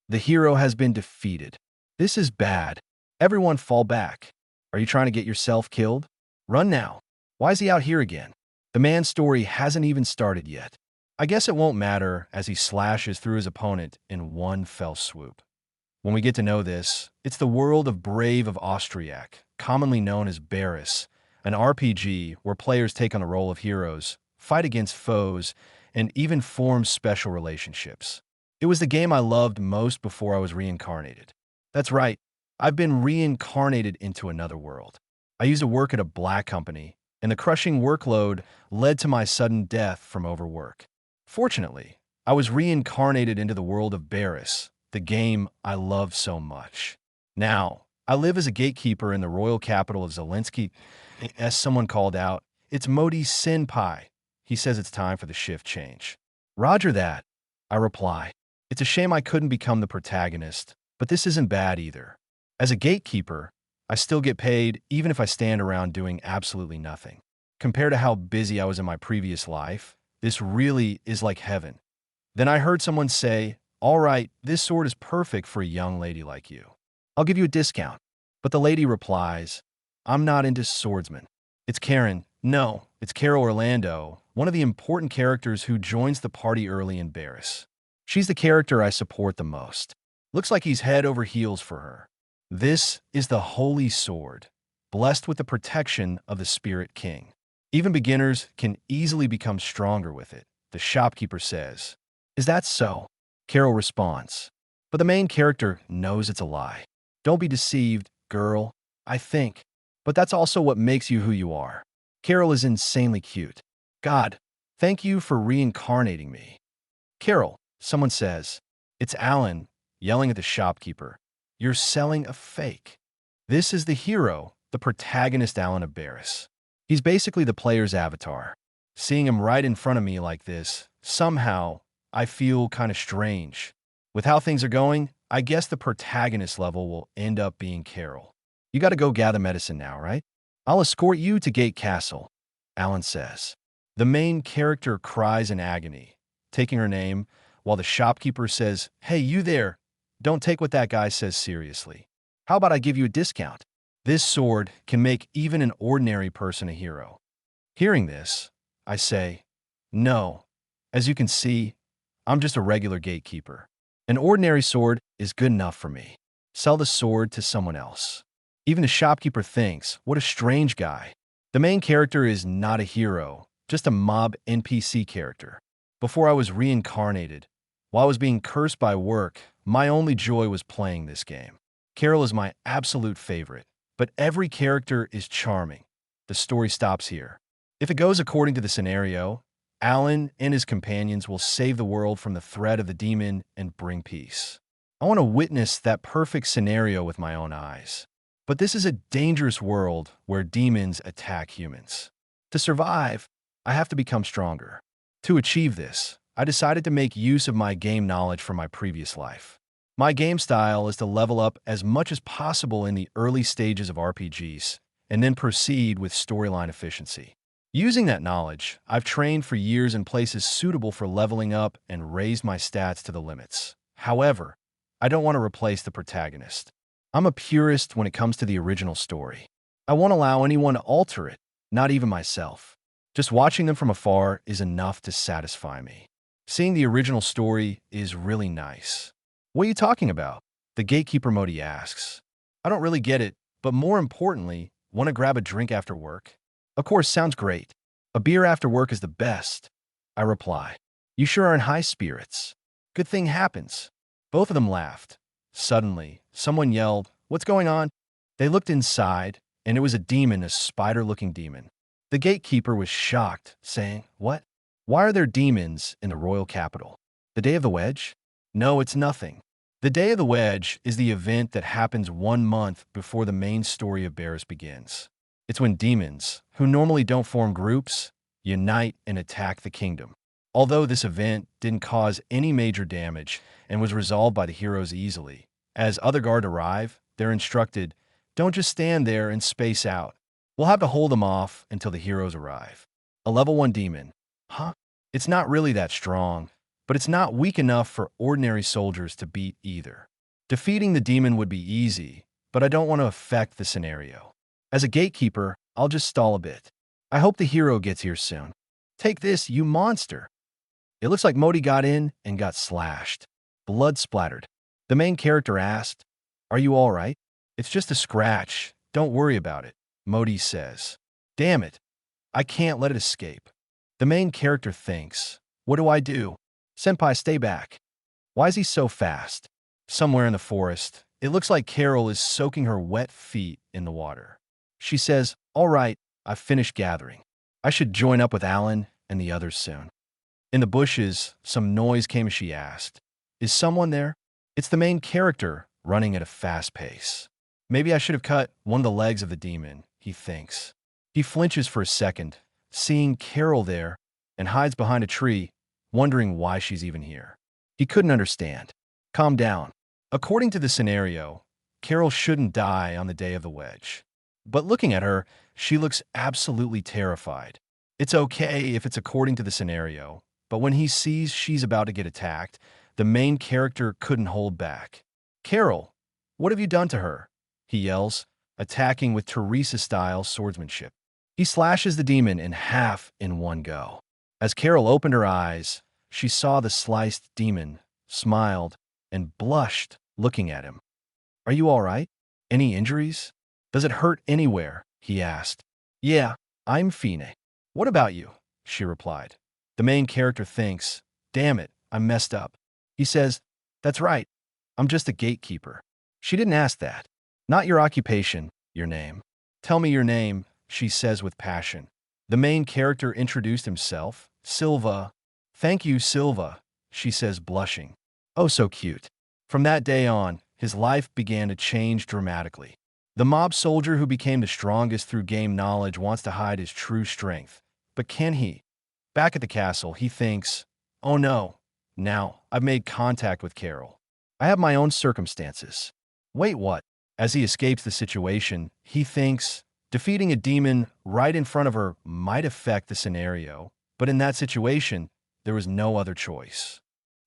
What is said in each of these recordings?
The hero has been defeated. This is bad. Everyone fall back. Are you trying to get yourself killed? Run now. Why is he out here again? The man's story hasn't even started yet. I guess it won't matter as he slashes through his opponent in one fell swoop. When we get to know this, it's the world of Brave of Austriac, commonly known as Barris, an RPG where players take on the role of heroes, fight against foes, and even form special relationships. It was the game I loved most before I was reincarnated. That's right, I've been reincarnated into another world. I used to work at a black company, and the crushing workload led to my sudden death from overwork. Fortunately, I was reincarnated into the world of Barris, the game I love so much. Now, I live as a gatekeeper in the royal capital of Zelensky. As someone called out, "It's Modi Senpai." He says it's time for the shift change. Roger that, I reply. It's a shame I couldn't become the protagonist, but this isn't bad either. As a gatekeeper, I still get paid even if I stand around doing absolutely nothing. Compared to how busy I was in my previous life, this really is like heaven. Then I heard someone say, "All right, this sword is perfect for a young lady like you. I'll give you a discount." But the lady replies, "I'm not into swordsmen." It's Karen. No, it's Carol Orlando, one of the important characters who joins the party early in Barris. She's the character I support the most. Looks like he's head over heels for her. This is the Holy Sword, blessed with the protection of the Spirit King. Even beginners can easily become stronger with it, the shopkeeper says. Is that so? Carol responds. But the main character knows it's a lie. Don't be deceived, girl, I think. But that's also what makes you who you are. Carol is insanely cute. God, thank you for reincarnating me. Carol, someone says. It's Alan, yelling at the shopkeeper. You're selling a fake. This is the hero, the protagonist Alan of Barris. He's basically the player's avatar. Seeing him right in front of me like this, somehow, I feel kind of strange. With how things are going, I guess the protagonist level will end up being Carol. You gotta go gather medicine now, right? I'll escort you to Gate Castle, Alan says. The main character cries in agony, taking her name, while the shopkeeper says, "Hey, you there, don't take what that guy says seriously. How about I give you a discount?" This sword can make even an ordinary person a hero. Hearing this, I say, "No, as you can see, I'm just a regular gatekeeper. An ordinary sword is good enough for me. Sell the sword to someone else." Even the shopkeeper thinks, what a strange guy. The main character is not a hero, just a mob NPC character. Before I was reincarnated, while I was being cursed by work, my only joy was playing this game. Carol is my absolute favorite, but every character is charming. The story stops here. If it goes according to the scenario, Alan and his companions will save the world from the threat of the demon and bring peace. I want to witness that perfect scenario with my own eyes. But this is a dangerous world where demons attack humans. To survive, I have to become stronger. To achieve this, I decided to make use of my game knowledge from my previous life. My game style is to level up as much as possible in the early stages of RPGs, and then proceed with storyline efficiency. Using that knowledge, I've trained for years in places suitable for leveling up and raised my stats to the limits. However, I don't want to replace the protagonist. I'm a purist when it comes to the original story. I won't allow anyone to alter it, not even myself. Just watching them from afar is enough to satisfy me. Seeing the original story is really nice. What are you talking about? The gatekeeper Modi asks. I don't really get it, but more importantly, want to grab a drink after work? Of course, sounds great. A beer after work is the best, I reply. You sure are in high spirits. Good thing happens. Both of them laughed. Suddenly, someone yelled, "What's going on?" They looked inside, and it was a demon, a spider-looking demon. The gatekeeper was shocked, saying, "What? Why are there demons in the royal capital? The Day of the Wedge?" No, it's nothing. The Day of the Wedge is the event that happens 1 month before the main story of Barris begins. It's when demons, who normally don't form groups, unite and attack the kingdom. Although this event didn't cause any major damage and was resolved by the heroes easily, as other guard arrive, they're instructed, don't just stand there and space out. We'll have to hold them off until the heroes arrive. A level 1 demon. Huh? It's not really that strong, but it's not weak enough for ordinary soldiers to beat either. Defeating the demon would be easy, but I don't want to affect the scenario. As a gatekeeper, I'll just stall a bit. I hope the hero gets here soon. Take this, you monster. It looks like Modi got in and got slashed. Blood splattered. The main character asked, "Are you all right?" "It's just a scratch. Don't worry about it," Modi says. "Damn it. I can't let it escape." The main character thinks, "What do I do?" "Senpai, stay back." Why is he so fast? Somewhere in the forest, it looks like Carol is soaking her wet feet in the water. She says, "All right, I've finished gathering. I should join up with Alan and the others soon." In the bushes, some noise came as she asked, "Is someone there?" It's the main character running at a fast pace. Maybe I should have cut one of the legs of the demon, he thinks. He flinches for a second, seeing Carol there, and hides behind a tree, wondering why she's even here. He couldn't understand. Calm down. According to the scenario, Carol shouldn't die on the day of the wedge. But looking at her, she looks absolutely terrified. It's okay if it's according to the scenario, but when he sees she's about to get attacked, the main character couldn't hold back. "Carol, what have you done to her?" he yells, attacking with Teresa-style swordsmanship. He slashes the demon in half in one go. As Carol opened her eyes, she saw the sliced demon, smiled, and blushed, looking at him. "Are you all right? Any injuries? Does it hurt anywhere?" he asked. "Yeah, I'm fine. What about you?" she replied. The main character thinks, "Damn it, I messed up." He says, "That's right. I'm just a gatekeeper." She didn't ask that. "Not your occupation, your name." "Tell me your name," she says with passion. The main character introduced himself, Silva. "Thank you, Silva," she says, blushing. Oh, so cute. From that day on, his life began to change dramatically. The mob soldier who became the strongest through game knowledge wants to hide his true strength. But can he? Back at the castle, he thinks, "Oh no, now I've made contact with Carol. I have my own circumstances." Wait, what? As he escapes the situation, he thinks, defeating a demon right in front of her might affect the scenario, but in that situation, there was no other choice.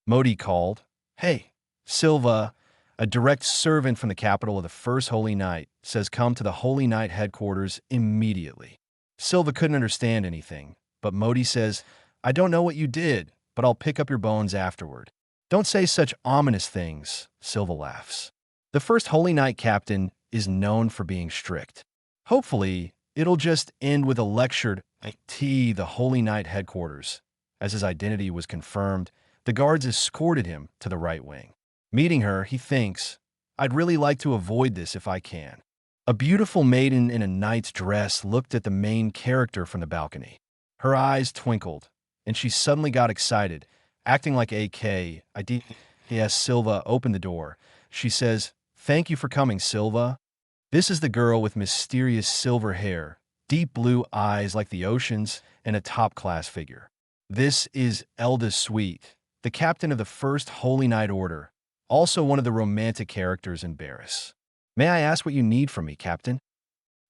Modi called, "Hey, Silva," a direct servant from the capital of the First Holy Knight, says come to the Holy Knight headquarters immediately. Silva couldn't understand anything, but Modi says, "I don't know what you did, but I'll pick up your bones afterward." "Don't say such ominous things," Silva laughs. The First Holy Knight captain is known for being strict. Hopefully, it'll just end with a lecture at the Holy Knight headquarters. As his identity was confirmed, the guards escorted him to the right wing. Meeting her, he thinks, "I'd really like to avoid this if I can." A beautiful maiden in a knight's dress looked at the main character from the balcony. Her eyes twinkled, and she suddenly got excited, acting like Yes, Silva opened the door. She says, "Thank you for coming, Silva." This is the girl with mysterious silver hair, deep blue eyes like the oceans, and a top-class figure. This is Elda Sweet, the captain of the First Holy Knight Order, also one of the romantic characters in Barris. "May I ask what you need from me, Captain?"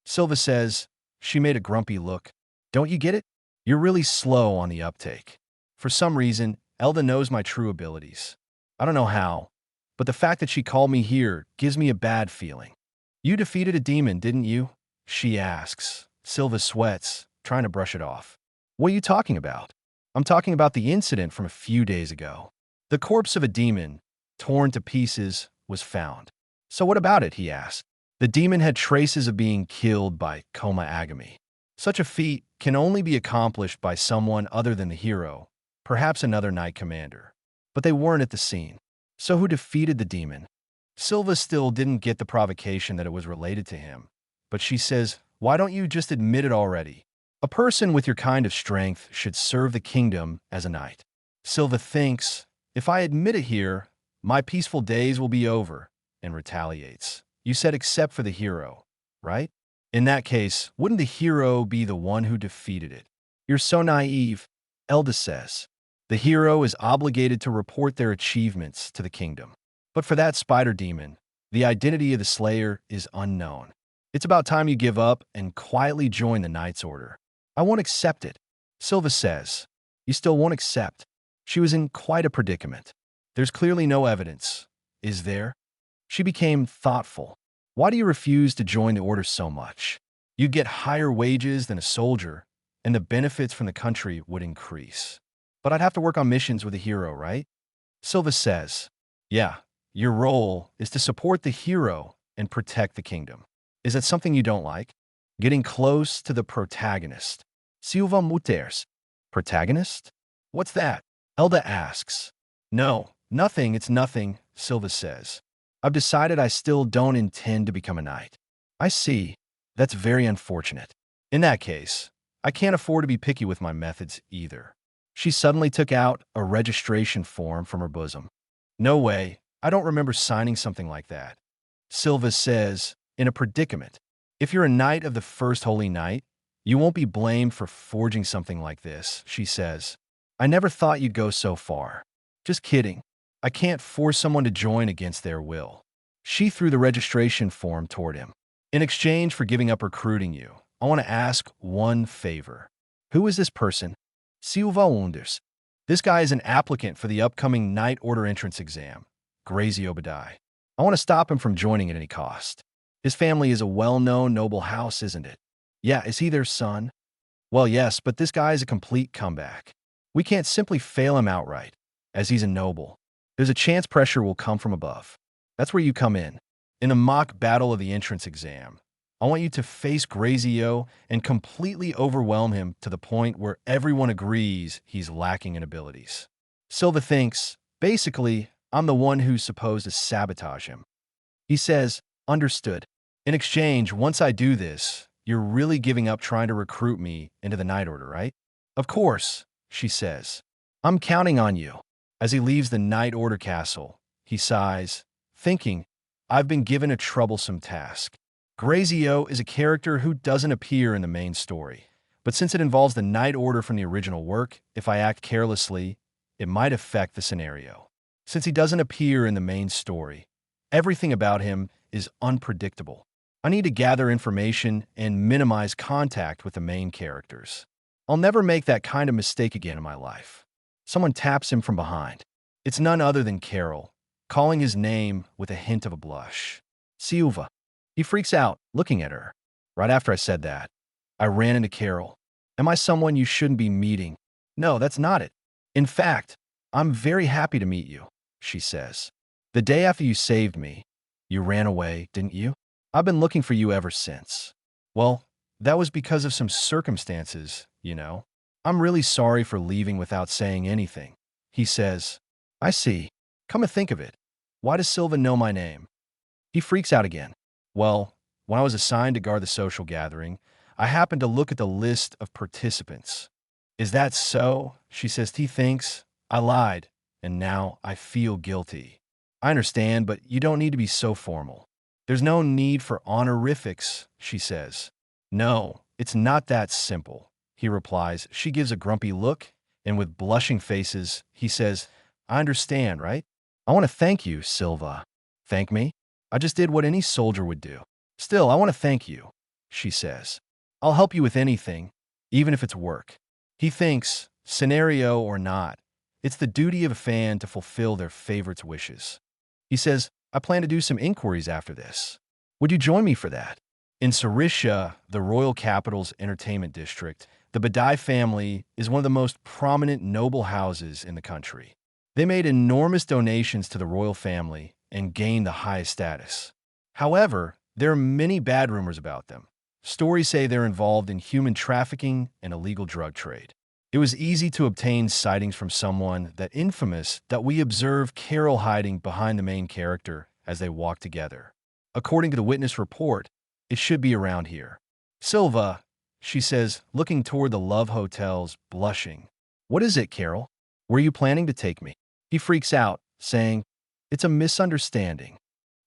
Silva says. She made a grumpy look. "Don't you get it? You're really slow on the uptake. For some reason, Elda knows my true abilities. I don't know how, but the fact that she called me here gives me a bad feeling." "You defeated a demon, didn't you?" she asks. Silva sweats, trying to brush it off. "What are you talking about?" "I'm talking about the incident from a few days ago. The corpse of a demon, torn to pieces, was found." "So what about it?" he asked. "The demon had traces of being killed by Koma Agami. Such a feat can only be accomplished by someone other than the hero, perhaps another knight commander. But they weren't at the scene. So who defeated the demon?" Silva still didn't get the provocation that it was related to him, but she says, "Why don't you just admit it already? A person with your kind of strength should serve the kingdom as a knight." Silva thinks, "If I admit it here, my peaceful days will be over," and retaliates. "You said except for the hero, right? In that case, wouldn't the hero be the one who defeated it?" "You're so naive," Elda says. "The hero is obligated to report their achievements to the kingdom. But for that spider demon, the identity of the slayer is unknown. It's about time you give up and quietly join the Knight's Order." "I won't accept it," Silva says. "You still won't accept?" She was in quite a predicament. There's clearly no evidence, is there? She became thoughtful. Why do you refuse to join the order so much? You'd get higher wages than a soldier, and the benefits from the country would increase. But I'd have to work on missions with a hero, right? Silva says, yeah, your role is to support the hero and protect the kingdom. Is that something you don't like? Getting close to the protagonist. Silva Muters. Protagonist? What's that? Elda asks. No, nothing, it's nothing, Silva says. I've decided I still don't intend to become a knight. I see. That's very unfortunate. In that case, I can't afford to be picky with my methods either. She suddenly took out a registration form from her bosom. No way, I don't remember signing something like that. Silva says, in a predicament. If you're a knight of the First Holy Knight, you won't be blamed for forging something like this, she says. I never thought you'd go so far. Just kidding. I can't force someone to join against their will. She threw the registration form toward him. In exchange for giving up recruiting you, I want to ask one favor. Who is this person? Silva Wonders. This guy is an applicant for the upcoming Knight Order entrance exam, Grazie Obadiah. I want to stop him from joining at any cost. His family is a well-known noble house, isn't it? Yeah, is he their son? Well, yes, but this guy is a complete comeback. We can't simply fail him outright, as he's a noble. There's a chance pressure will come from above. That's where you come in. In a mock battle of the entrance exam, I want you to face Grazio and completely overwhelm him to the point where everyone agrees he's lacking in abilities. Silva thinks, basically, I'm the one who's supposed to sabotage him. He says, understood. In exchange, once I do this, you're really giving up trying to recruit me into the Knight Order, right? Of course, she says. I'm counting on you. As he leaves the Knight Order castle, he sighs, thinking, I've been given a troublesome task. Grazio is a character who doesn't appear in the main story, but since it involves the Knight Order from the original work, if I act carelessly, it might affect the scenario. Since he doesn't appear in the main story, everything about him is unpredictable. I need to gather information and minimize contact with the main characters. I'll never make that kind of mistake again in my life. Someone taps him from behind. It's none other than Carol, calling his name with a hint of a blush. Silva. He freaks out, looking at her. Right after I said that, I ran into Carol. Am I someone you shouldn't be meeting? No, that's not it. In fact, I'm very happy to meet you, she says. The day after you saved me, you ran away, didn't you? I've been looking for you ever since. Well, that was because of some circumstances, you know. I'm really sorry for leaving without saying anything. He says, I see. Come to think of it, why does Silva know my name? He freaks out again. Well, when I was assigned to guard the social gathering, I happened to look at the list of participants. Is that so? She says, he thinks I lied, and now I feel guilty. I understand, but you don't need to be so formal. There's no need for honorifics, she says. No, it's not that simple, he replies. She gives a grumpy look, and with blushing faces, he says, I understand, right? I want to thank you, Silva. Thank me? I just did what any soldier would do. Still, I want to thank you, she says. I'll help you with anything, even if it's work. He thinks, scenario or not, it's the duty of a fan to fulfill their favorite's wishes. He says, I plan to do some inquiries after this. Would you join me for that? In Sarisha, the royal capital's entertainment district, the Badai family is one of the most prominent noble houses in the country. They made enormous donations to the royal family and gained the highest status. However, there are many bad rumors about them. Stories say they're involved in human trafficking and illegal drug trade. It was easy to obtain sightings from someone that infamous that we observe Carol hiding behind the main character as they walk together. According to the witness report, it should be around here. Silva, she says, looking toward the Love Hotels, blushing. What is it, Carol? Were you planning to take me? He freaks out, saying, it's a misunderstanding.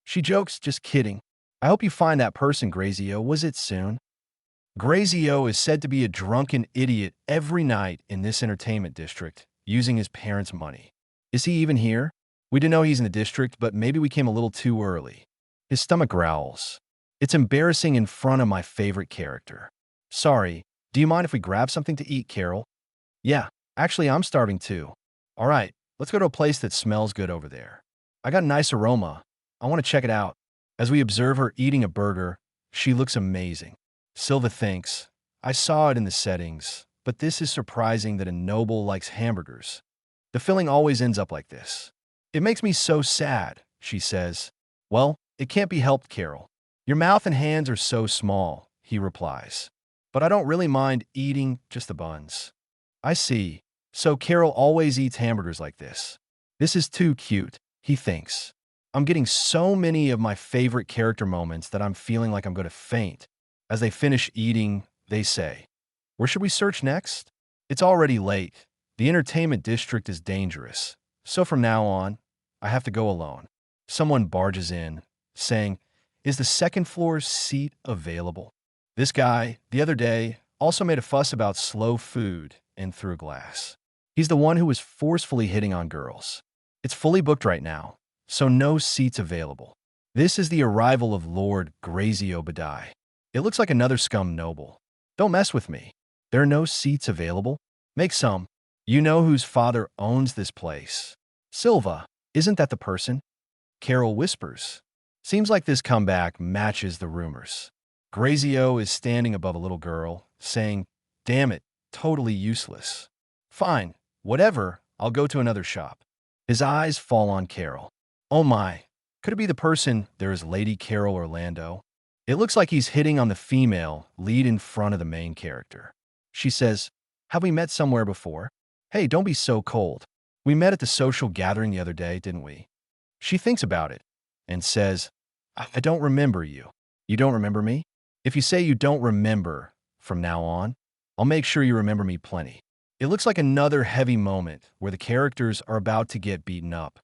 She jokes, just kidding. I hope you find that person, Grazio. Was it soon? Grazio is said to be a drunken idiot every night in this entertainment district, using his parents' money. Is he even here? We didn't know he's in the district, but maybe we came a little too early. His stomach growls. It's embarrassing in front of my favorite character. Sorry, do you mind if we grab something to eat, Carol? Yeah, actually I'm starving too. All right, let's go to a place that smells good over there. I got a nice aroma. I want to check it out. As we observe her eating a burger, she looks amazing. Silva thinks, I saw it in the settings, but this is surprising that a noble likes hamburgers. The filling always ends up like this. It makes me so sad, she says. Well, it can't be helped, Carol. Your mouth and hands are so small, he replies. But I don't really mind eating just the buns. I see. So Carol always eats hamburgers like this. This is too cute, he thinks. I'm getting so many of my favorite character moments that I'm feeling like I'm going to faint. As they finish eating, they say, where should we search next? It's already late. The entertainment district is dangerous. So from now on, I have to go alone. Someone barges in, saying, is the second floor seat available? This guy, the other day, also made a fuss about slow food and threw a glass. He's the one who was forcefully hitting on girls. It's fully booked right now, so no seats available. This is the arrival of Lord Grazy Obadiah. It looks like another scum noble. Don't mess with me. There are no seats available? Make some. You know whose father owns this place. Silva, isn't that the person? Carol whispers. Seems like this comeback matches the rumors. Grazio is standing above a little girl, saying, damn it, totally useless. Fine, whatever, I'll go to another shop. His eyes fall on Carol. Oh my, could it be the person there is Lady Carol Orlando? It looks like he's hitting on the female lead in front of the main character. She says, have we met somewhere before? Hey, don't be so cold. We met at the social gathering the other day, didn't we? She thinks about it and says, I don't remember you. You don't remember me? If you say you don't remember from now on, I'll make sure you remember me plenty. It looks like another heavy moment where the characters are about to get beaten up.